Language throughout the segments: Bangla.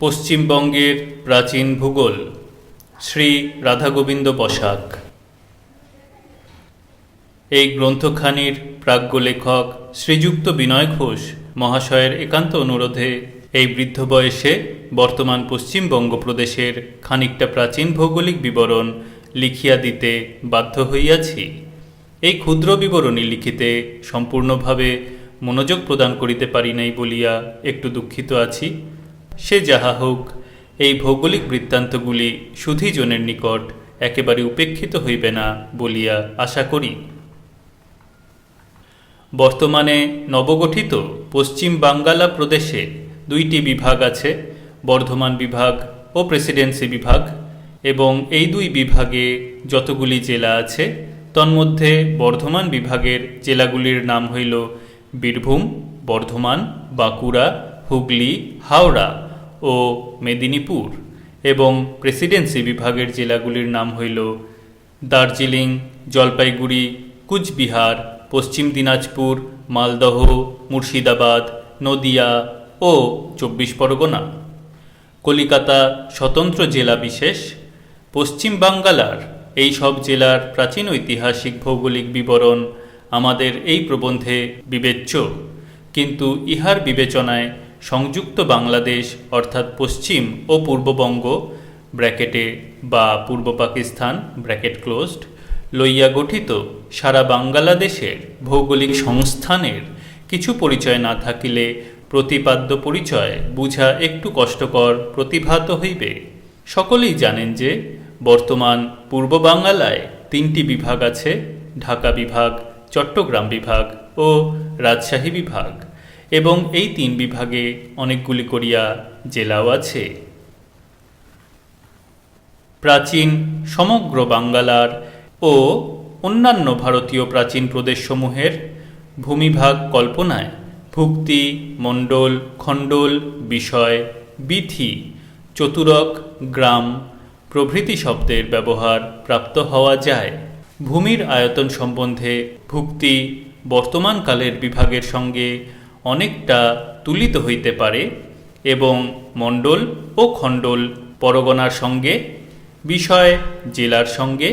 পশ্চিমবঙ্গের প্রাচীন ভূগোল, শ্রী রাধাগোবিন্দ বসাক। এই গ্রন্থখানির প্রাজ্ঞ লেখক শ্রীযুক্ত বিনয় ঘোষ মহাশয়ের একান্ত অনুরোধে এই বৃদ্ধ বয়সে বর্তমান পশ্চিমবঙ্গ প্রদেশের খানিকটা প্রাচীন ভৌগোলিক বিবরণ লিখিয়া দিতে বাধ্য হইয়াছি। এই ক্ষুদ্র বিবরণী লিখিতে সম্পূর্ণভাবে মনোযোগ প্রদান করিতে পারি নাই বলিয়া একটু দুঃখিত আছি। সে যাহা হোক, এই ভৌগোলিক বৃত্তান্তগুলি সুধীজনের নিকট একেবারে উপেক্ষিত হইবে না বলিয়া আশা করি। বর্তমানে নবগঠিত পশ্চিম বাঙ্গালা প্রদেশে দুইটি বিভাগ আছে, বর্ধমান বিভাগ ও প্রেসিডেন্সি বিভাগ, এবং এই দুই বিভাগে যতগুলি জেলা আছে তন্মধ্যে বর্ধমান বিভাগের জেলাগুলির নাম হইল বীরভূম, বর্ধমান, বাঁকুড়া, হুগলি, হাওড়া ও মেদিনীপুর, এবং প্রেসিডেন্সি বিভাগের জেলাগুলির নাম হইল দার্জিলিং, জলপাইগুড়ি, কুচবিহার, পশ্চিম দিনাজপুর, মালদহ, মুর্শিদাবাদ, নদিয়া ও 24 পরগনা। কলিকাতা স্বতন্ত্র জেলা বিশেষ। পশ্চিম বাঙ্গালার এই সব জেলার প্রাচীন ঐতিহাসিক ভৌগোলিক বিবরণ আমাদের এই প্রবন্ধে বিবেচ্য, কিন্তু ইহার বিবেচনায় সংযুক্ত বাংলাদেশ অর্থাৎ পশ্চিম ও পূর্ববঙ্গ ব্র্যাকেটে বা পূর্ব পাকিস্তান ব্র্যাকেট ক্লোজড লইয়া গঠিত সারা বাংলাদেশের ভৌগোলিক সংস্থানের কিছু পরিচয় না থাকিলে প্রতিপাদ্য পরিচয় বুঝা একটু কষ্টকর প্রতিভাত হইবে। সকলেই জানেন যে বর্তমান পূর্ব বাংলায় 3টি বিভাগ আছে: ঢাকা বিভাগ, চট্টগ্রাম বিভাগ ও রাজশাহী বিভাগ, এবং এই 3 বিভাগে অনেকগুলি করিয়া জেলাও আছে। প্রাচীন সমগ্র বাঙ্গালার ও অন্যান্য ভারতীয় প্রাচীন প্রদেশসমূহের ভূমিভাগ কল্পনায় ভুক্তি, মণ্ডল, খণ্ডল, বিষয়, বীথি, চতুরক, গ্রাম প্রভৃতি শব্দের ব্যবহার প্রাপ্ত হওয়া যায়। ভূমির আয়তন সম্বন্ধে ভুক্তি বর্তমানকালের বিভাগের সঙ্গে অনেকটা তুলিত হইতে পারে, এবং মণ্ডল ও খণ্ডল পরগনার সঙ্গে, বিষয় জেলার সঙ্গে,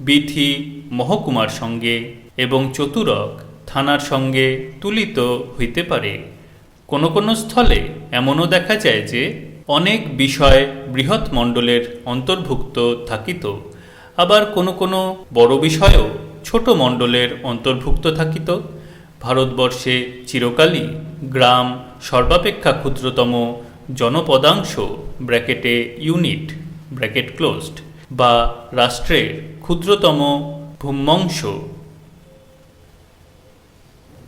বীথি মহকুমার সঙ্গে এবং চতুরক থানার সঙ্গে তুলিত হইতে পারে। কোনো কোনো স্থলে এমনও দেখা যায় যে অনেক বিষয় বৃহৎ মণ্ডলের অন্তর্ভুক্ত থাকিত, আবার কোনো কোনো বড় বিষয়ও ছোট মণ্ডলের অন্তর্ভুক্ত থাকিত। ভারতবর্ষে চিরকালই গ্রাম সর্বাপেক্ষা ক্ষুদ্রতম জনপদাংশ ব্র্যাকেটে ইউনিট ব্র্যাকেট ক্লোজড বা রাষ্ট্রের ক্ষুদ্রতম ভূম্যংশ।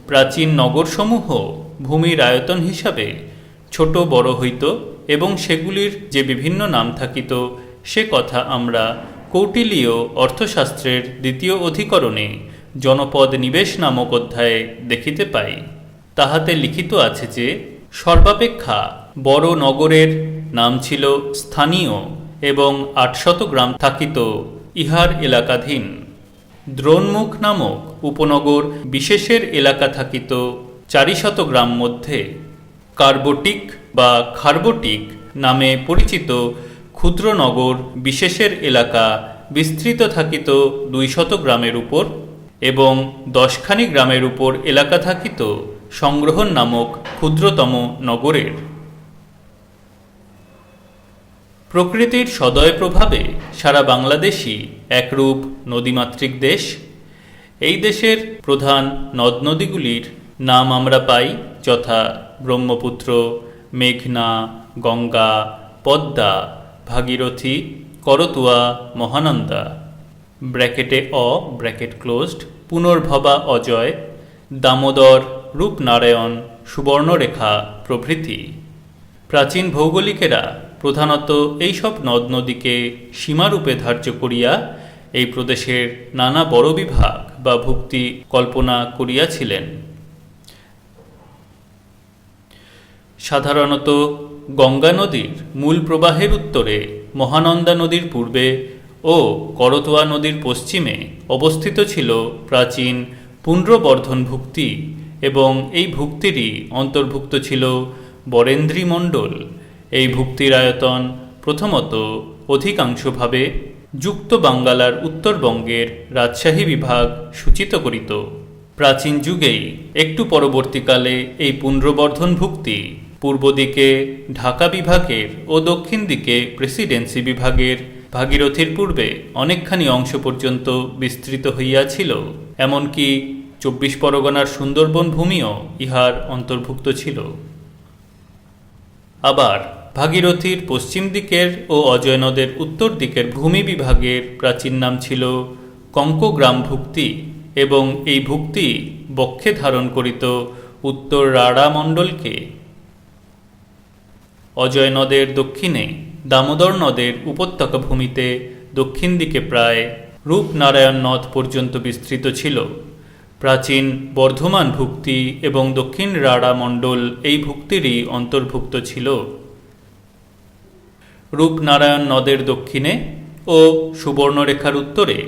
প্রাচীন নগরসমূহ ভূমির আয়তন হিসাবে ছোট বড় হইত, এবং সেগুলির যে বিভিন্ন নাম থাকিত সে কথা আমরা কৌটিলীয় অর্থশাস্ত্রের 2য় অধিকরণে জনপদ নিবেশ নামক অধ্যায়ে দেখিতে পাই। তাহাতে লিখিত আছে যে সর্বাপেক্ষা বড় নগরের নাম ছিল স্থানীয়, এবং 800 গ্রাম থাকিত ইহার এলাকাধীন। দ্রোণমুখ নামক উপনগর বিশেষের এলাকা থাকিত 400 গ্রাম মধ্যে। কার্বটিক বা খার্বটিক নামে পরিচিত ক্ষুদ্র নগর বিশেষের এলাকা বিস্তৃত থাকিত 200 গ্রামের উপর, এবং 10খানি গ্রামের উপর এলাকা থাকিত সংগ্রহণ নামক ক্ষুদ্রতম নগরের। প্রকৃতির সদয় প্রভাবে সারা বাংলাদেশই একরূপ নদীমাতৃক দেশ। এই দেশের প্রধান নদ নদীগুলির নাম আমরা পাই, যথা ব্রহ্মপুত্র, মেঘনা, গঙ্গা, পদ্মা, ভাগীরথী, করতোয়া, মহানন্দা ব্র্যাকেটে ব্র্যাকেট ক্লোজড, পুনর্ভবা, অজয়, দামোদর, রূপনারায়ণ, সুবর্ণরেখা প্রভৃতি। প্রাচীন ভৌগোলিকেরা প্রধানত এইসব নদ নদীকে সীমারূপে ধার্য করিয়া এই প্রদেশের নানা বড় বিভাগ বা ভুক্তি কল্পনা করিয়াছিলেন। সাধারণত গঙ্গা নদীর মূল প্রবাহের উত্তরে, মহানন্দা নদীর পূর্বে ও করতোয়া নদীর পশ্চিমে অবস্থিত ছিল প্রাচীন পুণ্ড্রবর্ধন ভুক্তি, এবং এই ভুক্তিরই অন্তর্ভুক্ত ছিল বরেন্দ্রী মণ্ডল এই ভুক্তির আয়তন প্রথমত অধিকাংশভাবে যুক্ত বাঙ্গালার উত্তরবঙ্গের রাজশাহী বিভাগ সূচিত করিত। প্রাচীন যুগেই একটু পরবর্তীকালে এই পুনর্বর্ধন ভুক্তি পূর্ব দিকে ঢাকা বিভাগের ও দক্ষিণ দিকে প্রেসিডেন্সি বিভাগের ভাগীরথীর পূর্বে অনেকখানি অংশ পর্যন্ত বিস্তৃত হইয়াছিল। এমনকি ২৪ পরগনার সুন্দরবন ভূমিও ইহার অন্তর্ভুক্ত ছিল। আবার ভাগীরথীর পশ্চিম দিকের ও অজয় নদের উত্তর দিকের ভূমি বিভাগের প্রাচীন নাম ছিল কঙ্কগ্রাম ভুক্তি এবং এই ভুক্তি বক্ষে ধারণ করিত উত্তর রাঢ়া মণ্ডলকে। অজয় নদের দক্ষিণে দামোদর নদের উপত্যকা ভূমিতে দক্ষিণ দিকে প্রায় রূপনারায়ণ নদ পর্যন্ত বিস্তৃত ছিল। প্রাচীন বর্ধমান ভুক্তি এবং দক্ষিণ রাঢ়া মণ্ডল এই ভুক্তিরই অন্তর্ভুক্ত ছিল। রূপনারায়ণ নদের দক্ষিণে ও সুবর্ণরেখার উত্তরে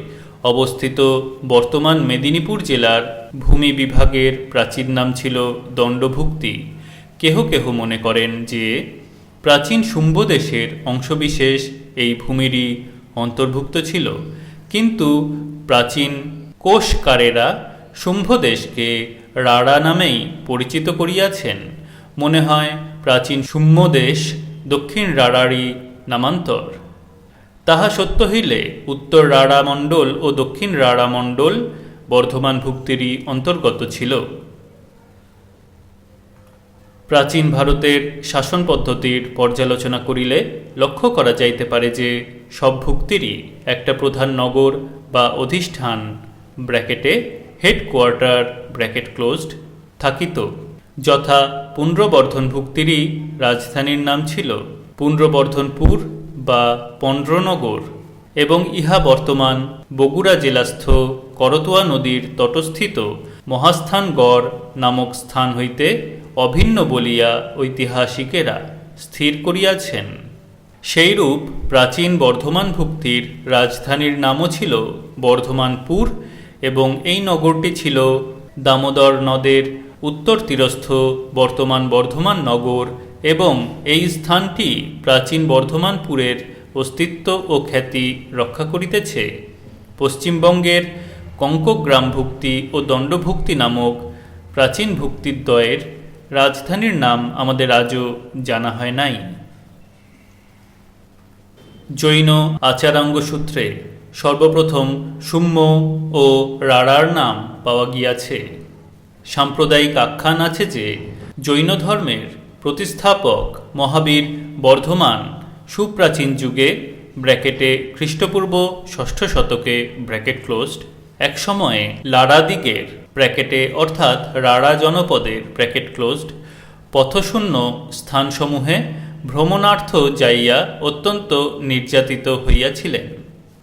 অবস্থিত বর্তমান মেদিনীপুর জেলার ভূমি বিভাগের প্রাচীন নাম ছিল দণ্ডভুক্তি। কেহ কেহ মনে করেন যে প্রাচীন শুম্ভ দেশের অংশবিশেষ এই ভূমিরই অন্তর্ভুক্ত ছিল, কিন্তু প্রাচীন কোষকারেরা শুম্ভ দেশকে রাঢ়া নামেই পরিচিত করিয়াছেন। মনে হয় প্রাচীন শুম্ভ দেশ দক্ষিণ রাঢ়ারই নামান্তর। তাহা সত্য হইলে উত্তর রাঢ়া মণ্ডল ও দক্ষিণ রাঢ়া মণ্ডল বর্ধমান ভুক্তিরই অন্তর্গত ছিল। প্রাচীন ভারতের শাসন পদ্ধতির পর্যালোচনা করিলে লক্ষ্য করা যাইতে পারে যে সব ভুক্তিরই একটা প্রধান নগর বা অধিষ্ঠান ব্র্যাকেটে হেডকোয়ার্টার ব্র্যাকেট ক্লোজড থাকিত। যথা পুন্ড্রবর্ধন ভুক্তিরই রাজধানীর নাম ছিল পুন্ড্রবর্ধনপুর বা পন্ড্রনগর এবং ইহা বর্তমান বগুড়া জেলাস্থ করতোয়া নদীর তটস্থিত মহাস্থানগড় নামক স্থান হইতে অভিন্ন বলিয়া ঐতিহাসিকেরা স্থির করিয়াছেন। সেইরূপ প্রাচীন বর্ধমান ভুক্তির রাজধানীর নামও ছিল বর্ধমানপুর এবং এই নগরটি ছিল দামোদর নদের উত্তর তীরস্থ বর্তমান বর্ধমান নগর এবং এই স্থানটি প্রাচীন বর্ধমানপুরের অস্তিত্ব ও খ্যাতি রক্ষা করিতেছে। পশ্চিমবঙ্গের কঙ্কগ্রাম ভুক্তি ও দণ্ডভুক্তি নামক প্রাচীন ভুক্তিদ্বয়ের রাজধানীর নাম আমাদের আজও জানা হয় নাই। জৈন আচারাঙ্গ সূত্রে সর্বপ্রথম শুম্য ও রাঢ়ার নাম পাওয়া গিয়াছে। সাম্প্রদায়িক আখ্যান আছে যে জৈন ধর্মের প্রতিস্থাপক মহাবীর বর্ধমান সুপ্রাচীন যুগে ব্র্যাকেটে খ্রিস্টপূর্ব ৬ষ্ঠ শতকে ব্র্যাকেট ক্লোজড এক সময়ে লারা দিগের ব্র্যাকেটে অর্থাৎ রাঢ়া জনপদের ব্র্যাকেট ক্লোজড পথশূন্য স্থানসমূহে ভ্রমণার্থ যাইয়া অত্যন্ত নির্যাতিত হইয়াছিলেন।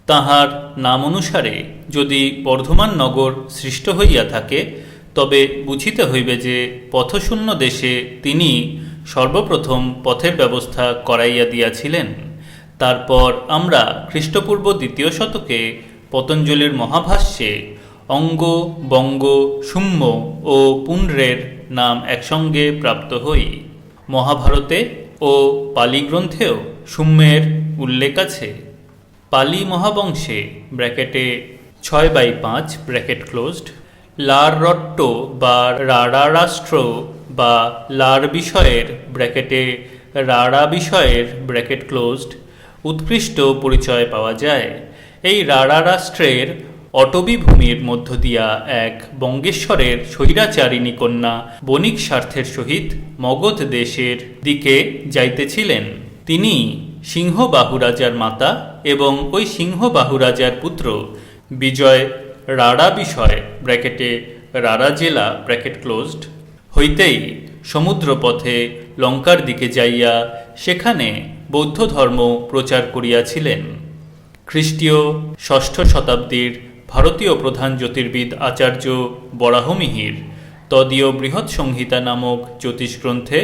তাহার নাম অনুসারে যদি বর্ধমান নগর সৃষ্ট হইয়া থাকে তবে বুঝিতে হইবে যে পথশূন্য দেশে তিনি সর্বপ্রথম পথের ব্যবস্থা করাইয়া দিয়াছিলেন। তারপর আমরা খ্রিস্টপূর্ব ২য় শতকে পতঞ্জলির মহাভাষ্যে অঙ্গ, বঙ্গ, শুম্য ও পুণ্ড্রের নাম একসঙ্গে প্রাপ্ত হই। মহাভারতে ও পালি গ্রন্থেও শুম্যের উল্লেখ আছে। পালি মহাবংশে ব্র্যাকেটে ৬/৫ ব্র্যাকেট ক্লোজড লার রট্ট বা রাঢ়া রাষ্ট্র বা লার বিষয়ের ব্র্যাকেটে রাঢ়া বিষয়ের ব্র্যাকেট ক্লোজড উৎকৃষ্ট পরিচয় পাওয়া যায়। এই রাঢ়া রাষ্ট্রের অটবী ভূমির মধ্য দিয়া এক বঙ্গেশ্বরের স্বৈরাচারিণী কন্যা বণিক স্বার্থের সহিত মগধ দেশের দিকে যাইতেছিলেন। তিনি সিংহবাহু রাজার মাতা এবং ওই সিংহবাহু রাজার পুত্র বিজয় রাঢ়া বিষয় ব্র্যাকেটে রাঢ়া জেলা ব্র্যাকেট ক্লোজড হইতেই সমুদ্রপথে লঙ্কার দিকে যাইয়া সেখানে বৌদ্ধ ধর্ম প্রচার করিয়াছিলেন। খ্রিস্টীয় ৬ষ্ঠ শতাব্দীর ভারতীয় প্রধান জ্যোতির্বিদ আচার্য বরাহমিহির তদীয় বৃহৎ সংহিতা নামক জ্যোতিষগ্রন্থে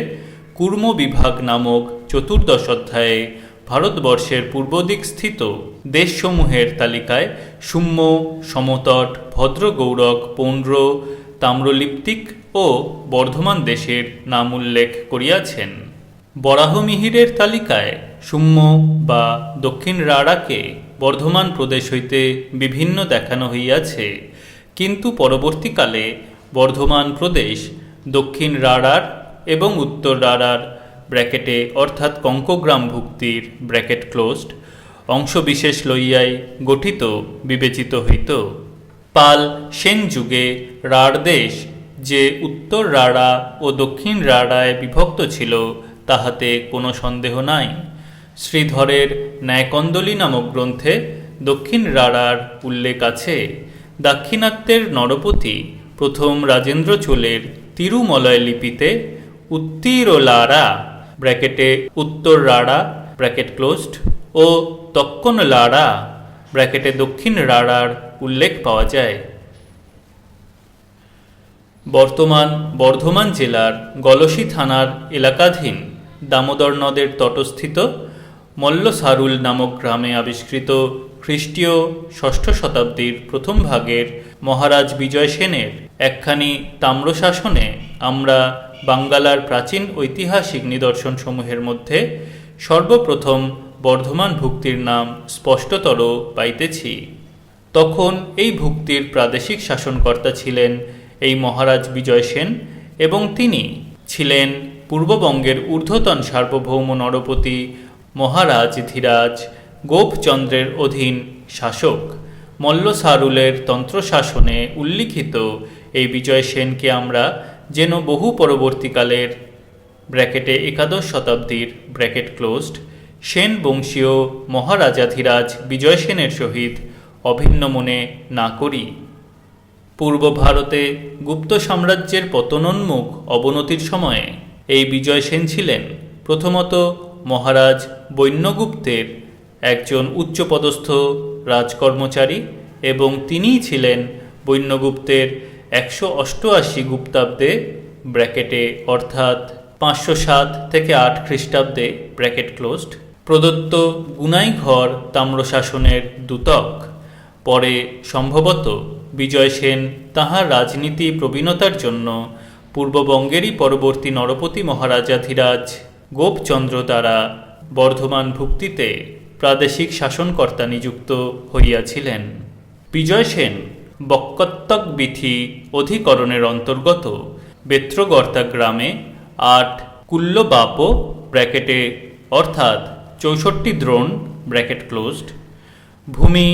কুর্ম বিভাগ নামক ১৪শ অধ্যায়ে ভারতবর্ষের পূর্বদিক স্থিত দেশসমূহের তালিকায় শুম্য, সমতট, ভদ্রগৌড়ক, পৌণ্ড্র, তাম্রলিপ্তিক ও বর্ধমান দেশের নাম উল্লেখ করিয়াছেন। বরাহমিহিরের তালিকায় সুম্য বা দক্ষিণ রাঢ়াকে বর্ধমান প্রদেশ হইতে বিভিন্ন দেখানো হইয়াছে, কিন্তু পরবর্তীকালে বর্ধমান প্রদেশ দক্ষিণ রাঢ়ার এবং উত্তর রাঢ়ার ব্র্যাকেটে অর্থাৎ কঙ্কগ্রাম ভুক্তির ব্র্যাকেট ক্লোজড অংশবিশেষ লইয়াই গঠিত বিবেচিত হইত। পাল সেন যুগে রাঢ় দেশ যে উত্তর রাঢ়া ও দক্ষিণ রাঢ়ায় বিভক্ত ছিল তাহাতে কোনো সন্দেহ নাই। শ্রীধরের ন্যায়কন্দলী নামক গ্রন্থে দক্ষিণ রাঢ়ার উল্লেখ আছে। দাক্ষিণাত্যের নরপতি প্রথম রাজেন্দ্র চোলের তিরুমলয় লিপিতে উত্তিরলারা ব্র্যাকেটে উত্তর রাঢ়া ব্র্যাকেট ক্লোজড ও তক্কনলারা ব্র্যাকেটে দক্ষিণ রাঢ়ার উল্লেখ পাওয়া যায়। বর্তমান বর্ধমান জেলার গলসি থানার এলাকাধীন দামোদর নদের তটস্থিত মল্লসারুল নামক গ্রামে আবিষ্কৃত খ্রিস্টীয় ষষ্ঠ শতাব্দীর প্রথম ভাগের মহারাজ বিজয় সেনের একখানি তাম্রশাসনে আমরা বাঙ্গালার প্রাচীন ঐতিহাসিক নিদর্শনসমূহের মধ্যে সর্বপ্রথম বর্ধমান ভুক্তির নাম স্পষ্টতর পাইতেছি। তখন এই ভুক্তির প্রাদেশিক শাসনকর্তা ছিলেন এই মহারাজ বিজয় সেন এবং তিনি ছিলেন পূর্ববঙ্গের ঊর্ধ্বতন সার্বভৌম নরপতি মহারাজ ধীরাজ গোপচন্দ্রের অধীন শাসক। মল্লসারুলের তন্ত্রশাসনে উল্লিখিত এই বিজয় সেনকে আমরা যেন বহু পরবর্তীকালের ব্র্যাকেটে একাদশ শতাব্দীর ব্র্যাকেট ক্লোজড সেন বংশীয় মহারাজাধিরাজ বিজয় সেনের সহিত অভিন্ন মনে না করি। পূর্ব ভারতে গুপ্ত সাম্রাজ্যের পতনোন্মুখ অবনতির সময়ে এই বিজয় সেন ছিলেন প্রথমত মহারাজ বৈন্যগুপ্তের একজন উচ্চপদস্থ রাজকর্মচারী এবং তিনিই ছিলেন বৈন্যগুপ্তের 188 গুপ্তাব্দে ব্র্যাকেটে অর্থাৎ 507 থেকে 8 খ্রিস্টাব্দে ব্র্যাকেট ক্লোজড প্রদত্ত গুনাইঘর তাম্রশাসনের দূতক। পরে সম্ভবত বিজয় সেন তাহার রাজনীতি প্রবীণতার জন্য পূর্ববঙ্গেরই পরবর্তী নরপতি মহারাজাধিরাজ গোপচন্দ্র দ্বারা বর্ধমান ভুক্তিতে প্রাদেশিক শাসনকর্তা নিযুক্ত হইয়াছিলেন। বিজয় সেন বক্কত্তক বিথি অধিকরণের অন্তর্গত বেত্রগর্তা গ্রামে 8 কুল্লবাপ ব্র্যাকেটে অর্থাৎ 64 দ্রোণ ব্র্যাকেট ক্লোজড ভূমি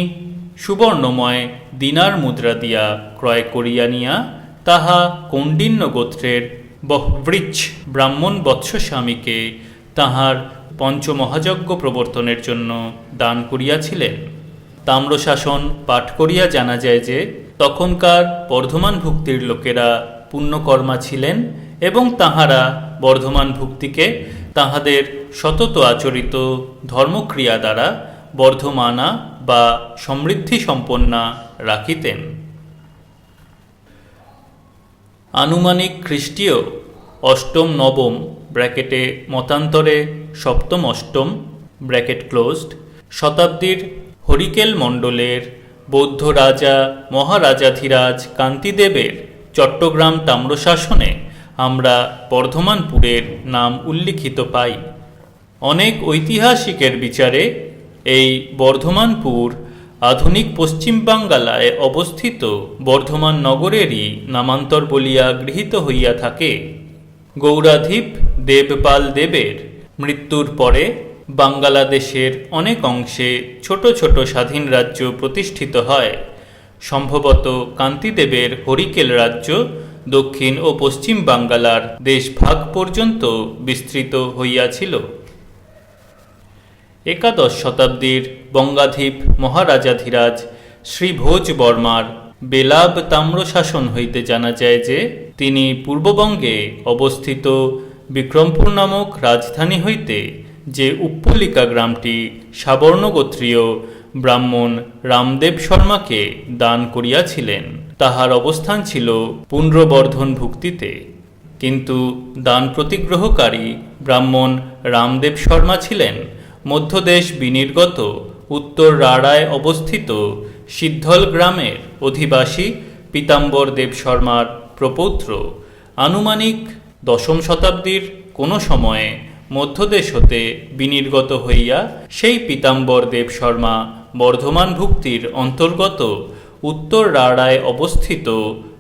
সুবর্ণময় দিনার মুদ্রা দিয়া ক্রয় করিয়া নিয়া তাহা কৌণ্ডিন্য গোত্রের বহ্বৃচ্ছ ব্রাহ্মণ বৎসস্বামীকে তাহার পঞ্চমহাযজ্ঞ প্রবর্তনের জন্য দান করিয়াছিলেন। তাম্রশাসন পাঠ করিয়া জানা যায় যে তখনকার বর্ধমান ভুক্তির লোকেরা পুণ্যকর্মা ছিলেন এবং তাহারা বর্ধমান ভুক্তিকে তাহাদের সতত আচরিত ধর্মক্রিয়া দ্বারা বর্ধমানা বা সমৃদ্ধি সম্পন্না রাখিতেন। আনুমানিক খ্রিস্টীয় অষ্টম নবম ব্র্যাকেটে মতান্তরে সপ্তম অষ্টম ব্র্যাকেট ক্লোজড শতাব্দীর হরিকেল মণ্ডলের বৌদ্ধ রাজা মহারাজাধিরাজ কান্তিদেবের চট্টগ্রাম তাম্রশাসনে আমরা বর্ধমানপুরের নাম উল্লিখিত পাই। অনেক ঐতিহাসিকের বিচারে এই বর্ধমানপুর আধুনিক পশ্চিম বাঙ্গালায় অবস্থিত বর্ধমান নগরেরই নামান্তর বলিয়া গৃহীত হইয়া থাকে। গৌরাধীপ দেবপাল দেবের মৃত্যুর পরে বাংলাদেশের অনেক অংশে ছোট ছোট স্বাধীন রাজ্য প্রতিষ্ঠিত হয়। সম্ভবত কান্তিদেবের হরিকেল রাজ্য দক্ষিণ ও পশ্চিম বাঙ্গালার দেশভাগ পর্যন্ত বিস্তৃত হইয়াছিল। একাদশ শতাব্দীর বঙ্গাধীপ মহারাজাধিরাজ শ্রীভোজ বর্মার বেলাব তাম্রশাসন হইতে জানা যায় যে তিনি পূর্ববঙ্গে অবস্থিত বিক্রমপুর নামক রাজধানী হইতে যে উপ্পলিকা গ্রামটি সাবর্ণগোত্রীয় ব্রাহ্মণ রামদেব শর্মাকে দান করিয়াছিলেন তাহার অবস্থান ছিল পুণ্ড্রবর্ধন ভুক্তিতে, কিন্তু দান প্রতিগ্রহকারী ব্রাহ্মণ রামদেব শর্মা ছিলেন মধ্যদেশ বিনির্গত উত্তর রাঢ়ায় অবস্থিত সিদ্ধল গ্রামের অধিবাসী পীতাম্বর দেব শর্মার প্রপৌত্র। আনুমানিক দশম শতাব্দীর কোনো সময়ে মধ্যদেশ হতে বিনির্গত হইয়া সেই পীতাম্বর দেব শর্মা বর্ধমান ভুক্তির অন্তর্গত উত্তর রাড়ায় অবস্থিত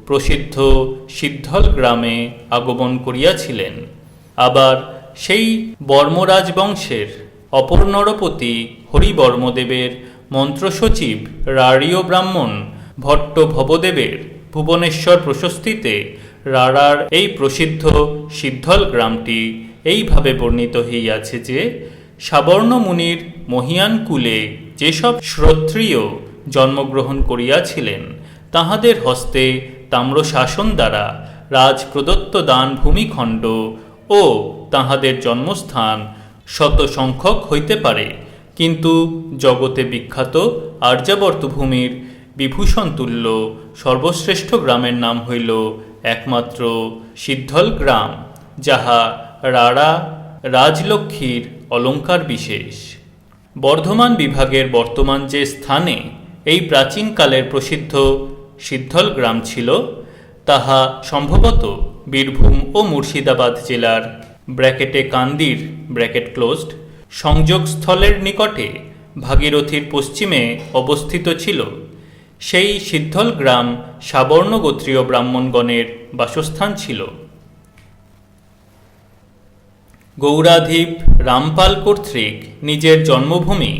প্রসিদ্ধ সিদ্ধল গ্রামে আগমন করিয়াছিলেন। আবার সেই বর্মরাজ বংশের অপর নরপতি হরিবর্মদেবের মন্ত্রসচিব রাড়ীয় ব্রাহ্মণ ভট্ট ভবদেবের ভুবনেশ্বর প্রশস্তিতে রাড়ার এই প্রসিদ্ধ সিদ্ধল গ্রামটি এইভাবে বর্ণিত হইয়াছে যে, সাবর্ণ মুনির মহিয়ান কুলে যেসব শ্রোত্রিয় জন্মগ্রহণ করিয়াছিলেন তাহাদের হস্তে তাম্র শাসন দ্বারা রাজ প্রদত্ত দান ভূমিখণ্ড ও তাহাদের জন্মস্থান শত সংখ্যক হইতে পারে, কিন্তু জগতে বিখ্যাত আর্যাবর্ত ভূমির বিভূষণ তুল্য সর্বশ্রেষ্ঠ গ্রামের নাম হইল একমাত্র সিদ্ধল গ্রাম, যাহা রাড়া রাজলক্ষ্মীর অলঙ্কার বিশেষ। বর্ধমান বিভাগের বর্তমান যে স্থানে এই প্রাচীনকালের প্রসিদ্ধ সিদ্ধল গ্রাম ছিল, তাহা সম্ভবত বীরভূম ও মুর্শিদাবাদ জেলার কান্দির সংযোগস্থলের নিকটে ভাগীরথীর পশ্চিমে অবস্থিত ছিল। সেই সিদ্ধল গ্রাম সাবর্ণ গোত্রীয় ব্রাহ্মণগণের বাসস্থান ছিল। গৌরাধীপ রামপাল কর্তৃক নিজের জন্মভূমি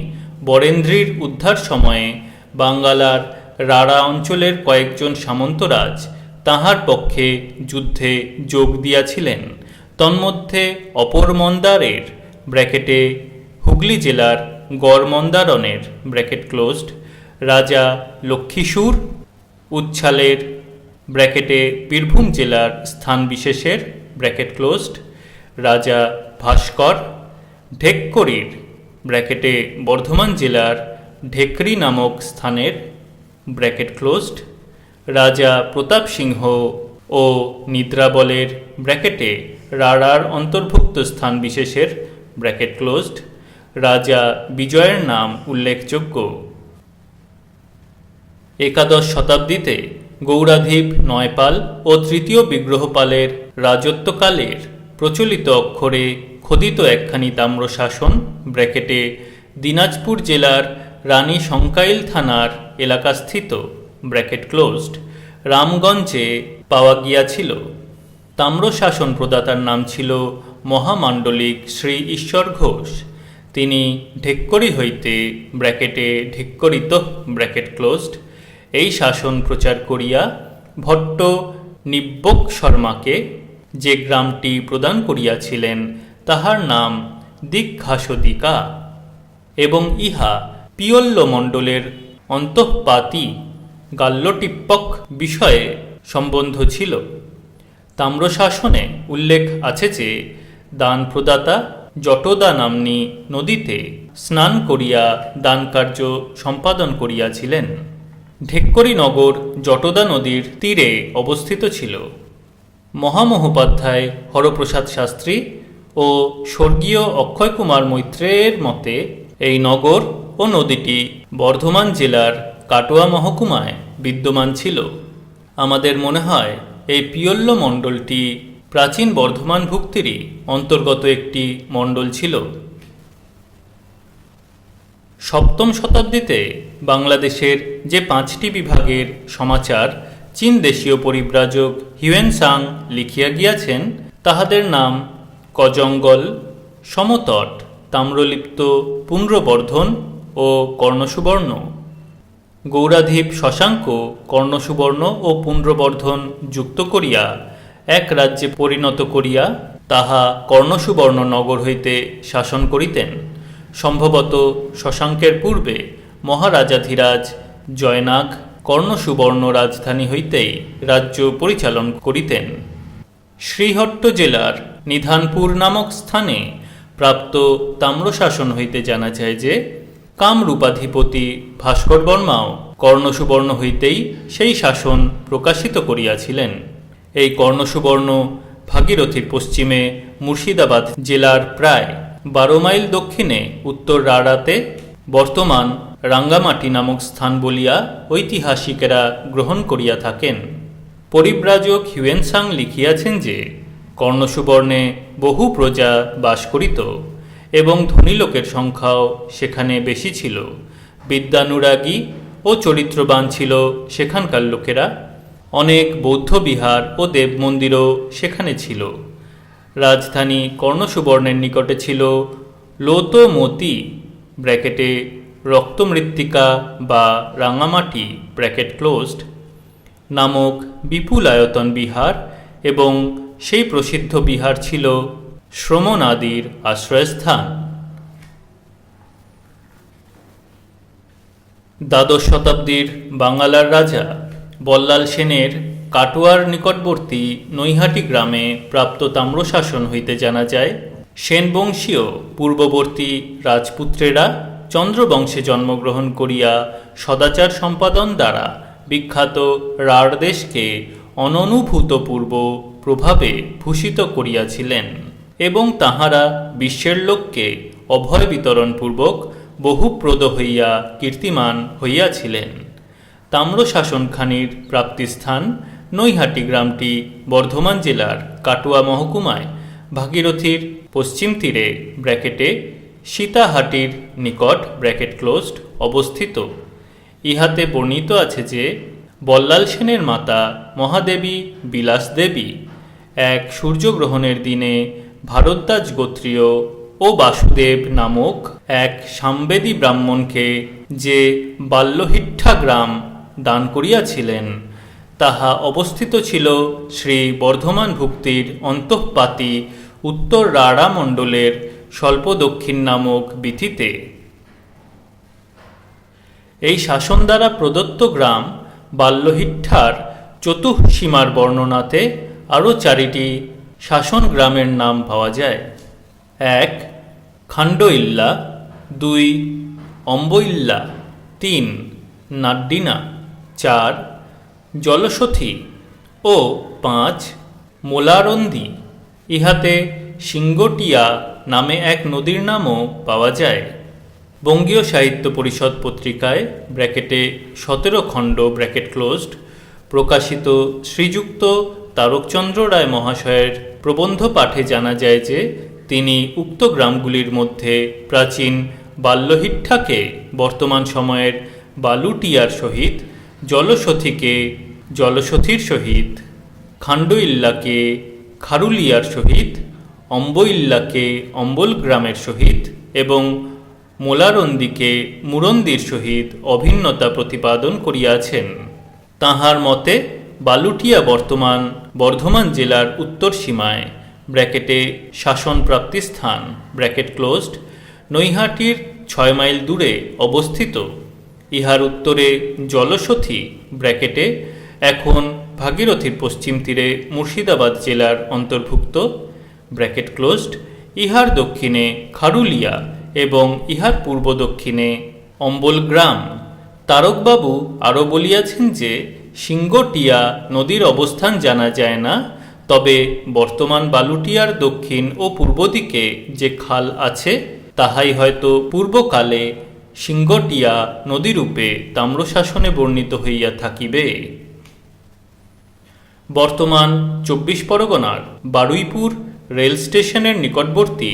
বরেন্দ্রীর উদ্ধার সময়ে বাঙ্গালার রাড়া অঞ্চলের কয়েকজন সামন্তরাজ তাহার পক্ষে যুদ্ধে যোগ দিয়াছিলেন। তন্মধ্যে অপর মন্দারের হুগলি জেলার গড়মন্দারণের রাজা লক্ষ্মীসুর, উচ্ছালের বীরভূম জেলার স্থান বিশেষের রাজা ভাস্কর, ঢেক্করির বর্ধমান জেলার ঢেকরি নামক স্থানের রাজা প্রতাপ সিংহ ও নিদ্রাবলের রাড়ার অন্তর্ভুক্ত স্থান বিশেষের রাজা বিজয়ের নাম উল্লেখযোগ্য। একাদশ শতাব্দীতে গৌরাধীপ নয়পাল ও তৃতীয় বিগ্রহপালের রাজত্বকালের প্রচলিত অক্ষরে খোদিত একখানি তাম্রশাসন দিনাজপুর জেলার রানী সংকাইল থানার এলাকাস্থিত রামগঞ্জে পাওয়া গিয়াছিল। তাম্রশাসন প্রদাতার নাম ছিল মহামাণ্ডলিক শ্রী ঈশ্বর ঘোষ। তিনি ঢেক্করি হইতে ঢেক্করিত এই শাসন প্রচার করিয়া ভট্ট নিব্বক শর্মাকে যে গ্রামটি প্রদান করিয়াছিলেন তাহার নাম দিগ্ঘাসদিকা, এবং ইহা পিয়ল্ল মণ্ডলের অন্তঃপাতি গাল্লটিপ্পক বিষয়ে সম্বন্ধ ছিল। তাম্রশাসনে উল্লেখ আছে যে দান প্রদাতা জটদা নাম্নী নদীতে স্নান করিয়া দানকার্য সম্পাদন করিয়াছিলেন। ঢেক্করি নগর জটদা নদীর তীরে অবস্থিত ছিল। মহামহোপাধ্যায় হরপ্রসাদ শাস্ত্রী ও স্বর্গীয় অক্ষয় কুমার মৈত্রেয়ের মতে এই নগর ও নদীটি বর্ধমান জেলার কাটোয়া মহকুমায় বিদ্যমান ছিল। আমাদের মনে হয় এই পিয়ল্ল মণ্ডলটি প্রাচীন বর্ধমান ভুক্তিরই অন্তর্গত একটি মণ্ডল ছিল। সপ্তম শতাব্দীতে বাংলাদেশের যে 5টি বিভাগের সমাচার চীন দেশীয় পরিব্রাজক হিউয়েনসাং লিখিয়া গিয়াছেন, তাহাদের নাম কজঙ্গল, সমতট, তাম্রলিপ্ত, পুন্ড্রবর্ধন ও কর্ণসুবর্ণ। গৌরাধীপ শশাঙ্ক কর্ণসুবর্ণ ও পুন্ড্রবর্ধন যুক্ত করিয়া এক রাজ্যে পরিণত করিয়া তাহা কর্ণসুবর্ণ নগর হইতে শাসন করিতেন। সম্ভবত শশাঙ্কের পূর্বে মহারাজাধিরাজ জয়নাগ কর্ণসুবর্ণ রাজধানী হইতেই রাজ্য পরিচালন করিতেন। শ্রীহট্ট জেলার নিধানপুর নামক স্থানে প্রাপ্ত তাম্রশাসন হইতে জানা যায় যে কামরূপাধিপতি ভাস্কর বর্মাও কর্ণসুবর্ণ হইতেই সেই শাসন প্রকাশিত করিয়াছিলেন। এই কর্ণসুবর্ণ ভাগীরথীর পশ্চিমে মুর্শিদাবাদ জেলার প্রায় 12 মাইল দক্ষিণে উত্তর রাড়াতে বর্তমান রাঙ্গামাটি নামক স্থান বলিয়া ঐতিহাসিকেরা গ্রহণ করিয়া থাকেন। পরিব্রাজক হিউয়েনসাং লিখিয়াছেন যে কর্ণসুবর্ণে বহু প্রজা বাস করিত এবং ধনী লোকের সংখ্যাও সেখানে বেশি ছিল। বিদ্যানুরাগী ও চরিত্রবান ছিল সেখানকার লোকেরা। অনেক বৌদ্ধ বিহার ও দেব মন্দিরও সেখানে ছিল। রাজধানী কর্ণসুবর্ণের নিকটে ছিল লোতমতি ব্র্যাকেটে রক্তমৃত্তিকা বা রাঙামাটি ব্র্যাকেট ক্লোজড নামক বিপুল আয়তন বিহার, এবং সেই প্রসিদ্ধ বিহার ছিল শ্রমণাদির আশ্রয়স্থান। দ্বাদশ শতাব্দীর বাঙ্গালার রাজা বল্লাল সেনের কাটোয়ার নিকটবর্তী নৈহাটি গ্রামে প্রাপ্ত তাম্রশাসন হইতে জানা যায়, সেন বংশীয় পূর্ববর্তী রাজপুত্রেরা চন্দ্রবংশে জন্মগ্রহণ করিয়া সদাচার সম্পাদন দ্বারা বিখ্যাত রাঢ় দেশকে অননুভূতপূর্ব প্রভাবে ভূষিত করিয়াছিলেন, এবং তাহারা বিশ্বের লোককে অভয় বিতরণপূর্বক বহুপ্রদ হইয়া কীর্তিমান হইয়াছিলেন। তাম্রশাসনখানির প্রাপ্তিস্থান নৈহাটি গ্রামটি বর্ধমান জেলার কাটোয়া মহকুমায় ভাগীরথীর পশ্চিম তীরে ব্র্যাকেটে সীতাহাটির নিকট ব্র্যাকেট ক্লোজড অবস্থিত। ইহাতে বর্ণিত আছে যে বল্লাল সেনের মাতা মহাদেবী বিলাস দেবী এক সূর্যগ্রহণের দিনে ভারদ্বাজ গোত্রীয় ও বাসুদেব নামক এক সামবেদী ব্রাহ্মণকে যে বাল্যহিঠা গ্রাম দান করিয়াছিলেন, তাহা অবস্থিত ছিল শ্রী বর্ধমান ভুক্তির অন্তঃপাতি উত্তর রাঢ়া মণ্ডলের স্বল্প দক্ষিণ নামক বীথিতে। এই শাসন দ্বারা প্রদত্ত গ্রাম বাল্যহিঠ্যার চতুঃসীমার বর্ণনাতে আরও 4টি শাসন গ্রামের নাম পাওয়া যায়। 1 খান্ডইল্লা, 2 অম্বইল্লা, 3 নাড্ডিনা, 4 জলসথি ও 5 মোলারন্দি। ইহাতে সিঙ্গটিয়া নামে এক নদীর নামও পাওয়া যায়। বঙ্গীয় সাহিত্য পরিষদ পত্রিকায় ব্র্যাকেটে 17 খণ্ড ব্র্যাকেট ক্লোজড প্রকাশিত শ্রীযুক্ত তারকচন্দ্র রায় মহাশয়ের প্রবন্ধ পাঠে জানা যায় যে তিনি উক্ত গ্রামগুলির মধ্যে প্রাচীন বাল্যহিঠ্যাকে বর্তমান সময়ের বালুটিয়ার সহিত, জলসথিকে জলসথির সহিত, খান্ডইল্লাকে খারুলিয়ার সহিত, অম্বইল্লাকে অম্বল গ্রামের সহিত এবং মোলারন্দিকে মুরন্দির সহিত অভিন্নতা প্রতিপাদন করিয়াছেন। তাহার মতে বালুটিয়া বর্তমান বর্ধমান জেলার উত্তর সীমায় ব্র্যাকেটে শাসন প্রাপ্তিস্থান ব্র্যাকেট ক্লোজড নৈহাটির 6 মাইল দূরে অবস্থিত। ইহার উত্তরে জলসথি ব্র্যাকেটে এখন ভাগীরথীর পশ্চিম তীরে মুর্শিদাবাদ জেলার অন্তর্ভুক্ত ব্র্যাকেট ক্লোজড, ইহার দক্ষিণে খারুলিয়া এবং ইহার পূর্ব দক্ষিণে অম্বল গ্রাম। তারকবাবু আরও বলিয়াছেন যে সিঙ্গটিয়া নদীর অবস্থান জানা যায় না, তবে বর্তমান বালুটিয়ার দক্ষিণ ও পূর্ব দিকে যে খাল আছে তাহাই হয়তো পূর্বকালে সিঙ্গটিয়া নদীরূপে তাম্রশাসনে বর্ণিত হইয়া থাকিবে। বর্তমান 24 পরগনার বারুইপুর রেল স্টেশনের নিকটবর্তী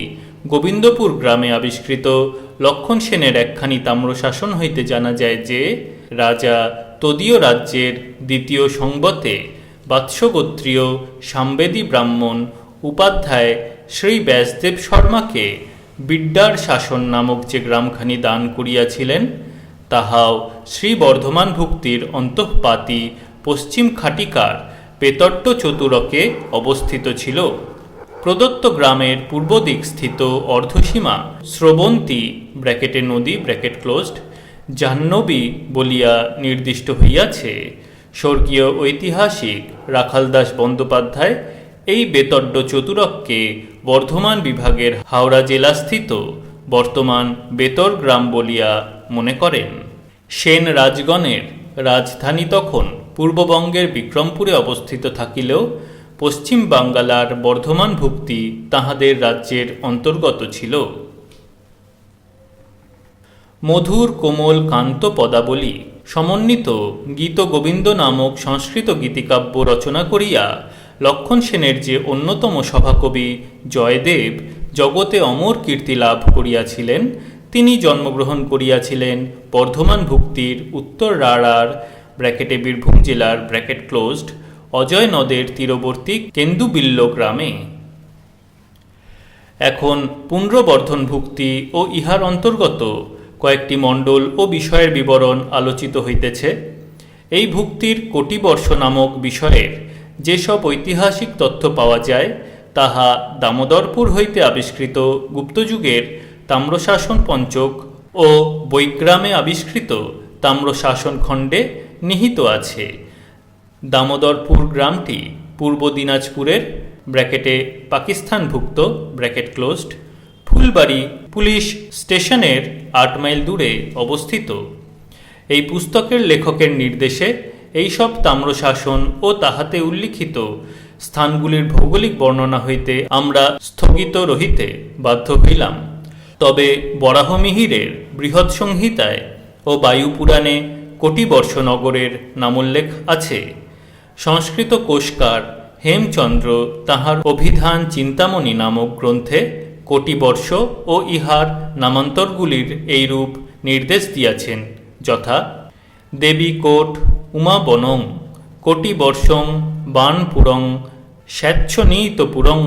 গোবিন্দপুর গ্রামে আবিষ্কৃত লক্ষণ সেনের একখানি তাম্রশাসন হইতে জানা যায় যে রাজা তদীয় রাজ্যের দ্বিতীয় সংবতে বাৎসগোত্রীয় সামবেদী ব্রাহ্মণ উপাধ্যায় শ্রী ব্যাসদেব শর্মাকে বিড্ডার শাসন নামক যে গ্রামখানি দান করিয়াছিলেন, তাহাও শ্রী বর্ধমান ভুক্তির অন্তঃপাতি পশ্চিম খাটিকার পেতট্ট চতুরকে অবস্থিত ছিল। প্রদত্ত গ্রামের পূর্ব দিক স্থিত অর্ধসীমা স্রবন্তী ব্র্যাকেটে নদী ব্র্যাকেট ক্লোজড জাহ্নবী বলিয়া নির্দিষ্ট হইয়াছে। স্বর্গীয় ঐতিহাসিক রাখালদাস বন্দ্যোপাধ্যায় এই বেতড্ড চতুরককে বর্ধমান বিভাগের হাওড়া জেলাস্থিত বর্তমান বেতর গ্রাম বলিয়া মনে করেন। সেন রাজগণের রাজধানী তখন পূর্ববঙ্গের বিক্রমপুরে অবস্থিত থাকিলেও পশ্চিম বাঙ্গালার বর্ধমান ভুক্তি তাহাদের রাজ্যের অন্তর্গত ছিল। মধুর কোমল কান্ত পদাবলী সমন্বিত গীত গোবিন্দ নামক সংস্কৃত গীতিকাব্য রচনা করিয়া লক্ষণ সেনের যে অন্যতম সভাকবি জয়দেব জগতে অমর কীর্তি লাভ করিয়াছিলেন, তিনি জন্মগ্রহণ করিয়াছিলেন বর্ধমান ভুক্তির উত্তর রাড়ার ব্র্যাকেটে বীরভূম জেলার ব্র্যাকেট ক্লোজড অজয় নদের তীরবর্তী কেন্দুবিল্ল গ্রামে। এখন পুণ্ড্রবর্ধন ভুক্তি ও ইহার অন্তর্গত কয়েকটি মণ্ডল ও বিষয়ের বিবরণ আলোচিত হইতেছে। এই ভুক্তির কোটিবর্ষ নামক বিষয়ের যেসব ঐতিহাসিক তথ্য পাওয়া যায়, তাহা দামোদরপুর হইতে আবিষ্কৃত গুপ্তযুগের তাম্রশাসন পঞ্চক ও বৈগ্রামে আবিষ্কৃত তাম্রশাসন খণ্ডে নিহিত আছে। দামোদরপুর গ্রামটি পূর্ব দিনাজপুরের ব্র্যাকেটে পাকিস্তানভুক্ত ব্র্যাকেট ক্লোজড ফুলবাড়ি পুলিশ স্টেশনের 8 মাইল দূরে অবস্থিত। এই পুস্তকের লেখকের নির্দেশে এইসব তাম্রশাসন ও তাহাতে উল্লিখিত স্থানগুলির ভৌগোলিক বর্ণনা হইতে আমরা স্থগিত রহিতে বাধ্য হইলাম। তবে বরাহমিহিরের বৃহৎ সংহিতায় ও বায়ুপুরাণে কোটিবর্ষ নগরের নামোল্লেখ আছে। সংস্কৃত কোষকার হেমচন্দ্র তাহার অভিধান চিন্তামণি নামক গ্রন্থে কোটিবর্ষ ও ইহার নামান্তরগুলির এইরূপ নির্দেশ দিয়াছেন, যথা দেবী কোট উমাবনং কোটিবর্ষং বানপুরং স্বেচ্ছনীতপুরং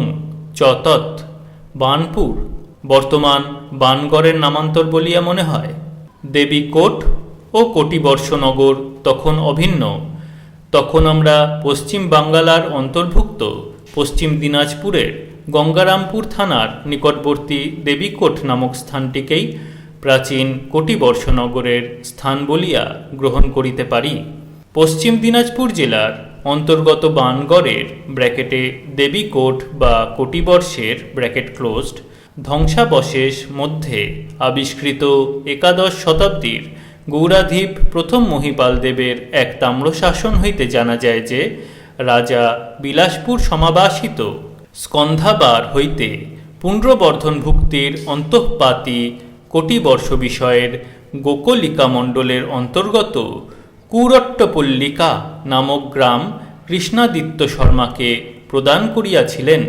চ তৎ। বানপুর বর্তমান বানগড়ের নামান্তর বলিয়া মনে হয়। দেবী কোট ও কোটিবর্ষ নগর তখন অভিন্ন। তখন আমরা পশ্চিম বাঙ্গালার অন্তর্ভুক্ত পশ্চিম দিনাজপুরের গঙ্গারামপুর থানার নিকটবর্তী দেবীকোট নামক স্থানটিকেই প্রাচীন কোটিবর্ষ নগরের স্থান বলিয়া গ্রহণ করিতে পারি। পশ্চিম দিনাজপুর জেলার অন্তর্গত বানগড়ের ব্র্যাকেটে দেবীকোট বা কোটিবর্ষের ব্র্যাকেট ক্লোজড ধ্বংসাবশেষ মধ্যে আবিষ্কৃত 11 শতাব্দীর গৌরাধীপ প্রথম মহিপাল দেবের এক তাম্রশাসন হইতে জানা যায় যে, রাজা বিলাসপুর সমাবাসিত স্কন্ধাবার হইতে পুণ্ড্রবর্ধন ভুক্তির অন্তঃপাতী কোটিবর্ষ বিষয়ের গোকলিকা মণ্ডলের অন্তর্গত কুরট্টপল্লিকা নামক গ্রাম কৃষ্ণাদিত্য শর্মাকে প্রদান করিয়াছিলেন।